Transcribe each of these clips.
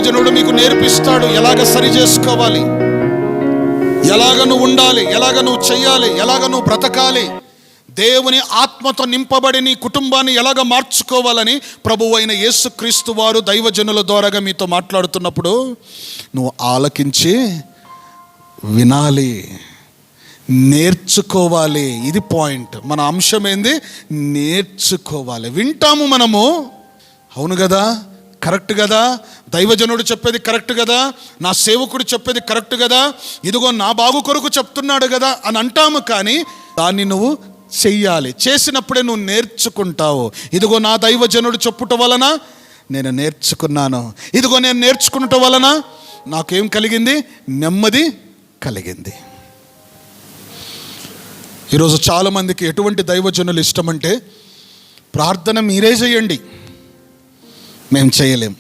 దైవజనుడు మీకు నేర్పిస్తాడు ఎలాగ సరి చేసుకోవాలి, ఎలాగ నువ్వు ఉండాలి, ఎలాగ నువ్వు చెయ్యాలి, ఎలాగ నువ్వు బ్రతకాలి, దేవుని ఆత్మతో నింపబడి నీ కుటుంబాన్ని ఎలాగ మార్చుకోవాలని ప్రభువు అయిన యేసుక్రీస్తు వారు దైవజనుల ద్వారాగా మీతో మాట్లాడుతున్నప్పుడు నువ్వు ఆలకించి వినాలి, నేర్చుకోవాలి. ఇది పాయింట్. మన అంశం ఏంది? నేర్చుకోవాలి. వింటాము మనము, అవును కదా, కరెక్ట్ కదా, దైవజనుడు చెప్పేది కరెక్ట్ కదా, నా సేవకుడు చెప్పేది కరెక్ట్ కదా, ఇదిగో నా బాగు కొరకు చెప్తున్నాడు కదా అని అంటాము. కానీ దాన్ని నువ్వు చెయ్యాలి. చేసినప్పుడే నువ్వు నేర్చుకుంటావు. ఇదిగో నా దైవజనుడు చెప్పుట వలన నేను నేర్చుకున్నాను, ఇదిగో నేను నేర్చుకున్నట వలన నాకేం కలిగింది? నెమ్మది కలిగింది. ఈరోజు చాలామందికి ఎటువంటి దైవజనులు ఇష్టమంటే, ప్రార్థన మీరే చేయండి, మేము చేయలేం.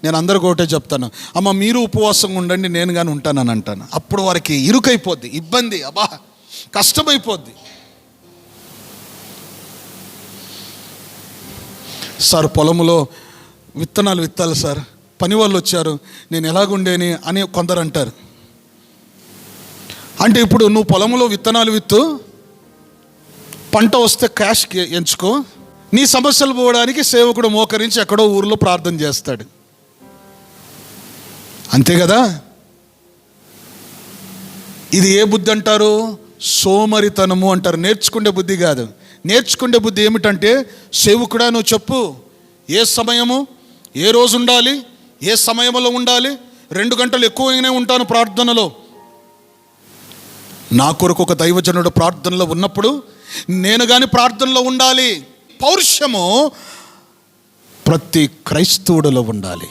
నేను అందరికీ ఒకటే చెప్తాను, అమ్మ మీరు ఉపవాసంగా ఉండండి, నేను కానీ ఉంటానని అంటాను. అప్పుడు వారికి ఇరుకైపోద్ది, ఇబ్బంది, అబ్బా కష్టమైపోద్ది. సార్ పొలంలో విత్తనాలు విత్తాలి సార్, పని వాళ్ళు వచ్చారు, నేను ఎలాగుండేని అని కొందరు అంటారు. అంటే ఇప్పుడు నువ్వు పొలంలో విత్తనాలు విత్తు, పంట వస్తే క్యాష్ ఎంచుకో, నీ సమస్యలు పోవడానికి సేవకుడు మోకరించి ఎక్కడో ఊరిలో ప్రార్థన చేస్తాడు, అంతే కదా. ఇది ఏ బుద్ధి అంటారు? సోమరితనము అంటారు. నేర్చుకునే బుద్ధి కాదు. నేర్చుకునే బుద్ధి ఏమిటంటే, సేవకుడా నువ్వు చెప్పు, ఏ సమయము, ఏ రోజు ఉండాలి, ఏ సమయంలో ఉండాలి, 2 గంటలు ఎక్కువగానే ఉంటాను ప్రార్థనలో. నా కొరకు ఒక దైవజనుడు ప్రార్థనలో ఉన్నప్పుడు నేను కానీ ప్రార్థనలో ఉండాలి. పౌరుషము ప్రతి క్రైస్తవుడిలో ఉండాలి.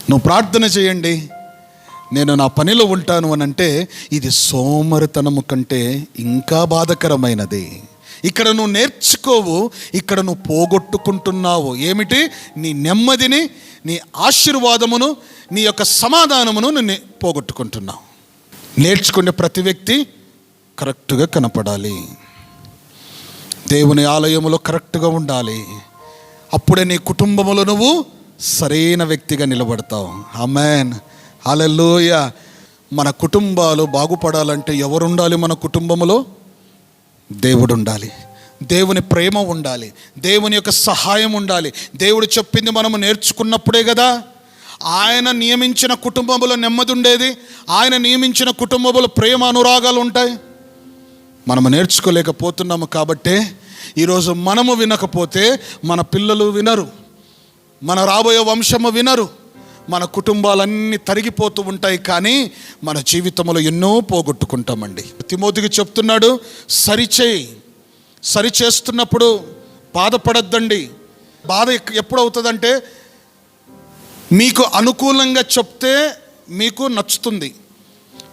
నువ్వు ప్రార్థన చేయండి, నేను నా పనిలో ఉంటాను అని అంటే ఇది సోమరితనము కంటే ఇంకా బాధకరమైనది. ఇక్కడ నువ్వు నేర్చుకోవు, ఇక్కడ నువ్వు పోగొట్టుకుంటున్నావు. ఏమిటి? నీ నెమ్మదిని, నీ ఆశీర్వాదమును, నీ యొక్క సమాధానమును నువ్వు పోగొట్టుకుంటున్నావు. నేర్చుకునే ప్రతి వ్యక్తి కరెక్ట్గా కనపడాలి, దేవుని ఆలయములో కరెక్ట్గా ఉండాలి. అప్పుడే నీ కుటుంబములో నువ్వు సరైన వ్యక్తిగా నిలబడతావు. ఆమేన్, హల్లెలూయా. మన కుటుంబాలు బాగుపడాలంటే ఎవరు ఉండాలి? మన కుటుంబంలో దేవుడు ఉండాలి, దేవుని ప్రేమ ఉండాలి, దేవుని యొక్క సహాయం ఉండాలి. దేవుడు చెప్పింది మనము నేర్చుకున్నప్పుడే కదా ఆయన నియమించిన కుటుంబంలో నెమ్మది ఉండేది, ఆయన నియమించిన కుటుంబంలో ప్రేమ అనురాగాలు ఉంటాయి. మనము నేర్చుకోలేకపోతున్నాము. కాబట్టే ఈరోజు మనము వినకపోతే మన పిల్లలు వినరు, మన రాబోయే వంశము వినరు, మన కుటుంబాలన్నీ తరిగిపోతూ ఉంటాయి. కానీ మన జీవితంలో ఎన్నో పోగొట్టుకుంటామండి. తిమోతికి చెప్తున్నాడు, సరిచేయి. సరి చేస్తున్నప్పుడు బాధపడద్దండి. బాధ ఎప్పుడు అవుతుందంటే, మీకు అనుకూలంగా చెప్తే మీకు నచ్చుతుంది,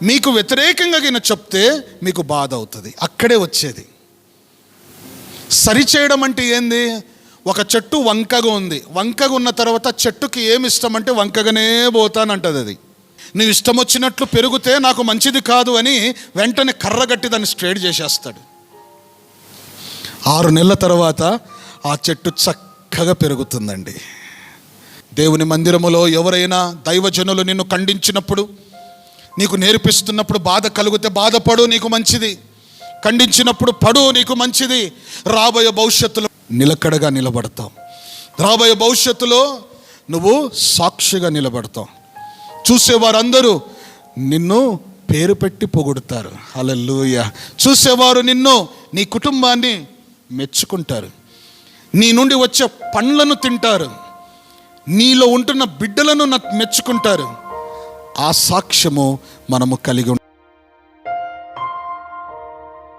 మీకు వ్యతిరేకంగా చెప్తే మీకు బాధ అవుతుంది. అక్కడే వచ్చేది. సరిచేయడం అంటే ఏంది? ఒక చెట్టు వంకగా ఉంది, వంకగా ఉన్న తర్వాత చెట్టుకి ఏమి ఇష్టం అంటే వంకగానే పోతానంటది. అది నువ్వు ఇష్టం వచ్చినట్లు పెరిగితే నాకు మంచిది కాదు అని వెంటనే కర్రగట్టి దాన్ని స్ట్రేట్ చేసేస్తాడు. 6 నెలల తర్వాత ఆ చెట్టు చక్కగా పెరుగుతుందండి. దేవుని మందిరములో ఎవరైనా దైవజనులు నిన్ను ఖండించినప్పుడు, నీకు నేర్పిస్తున్నప్పుడు బాధ కలిగితే బాధపడు, నీకు మంచిది. ఖండించినప్పుడు పడు, నీకు మంచిది. రాబోయే భవిష్యత్తులో నిలకడగా నిలబడతావు. రాబోయే భవిష్యత్తులో నువ్వు సాక్షిగా నిలబడతావు. చూసేవారందరూ నిన్ను పేరు పెట్టి పొగుడుతారు. హల్లెలూయా. చూసేవారు నిన్ను, నీ కుటుంబాన్ని మెచ్చుకుంటారు. నీ నుండి వచ్చే పండ్లను తింటారు, నీలో ఉంటున్న బిడ్డలను మెచ్చుకుంటారు. ఆ సాక్ష్యము మనము కలిగి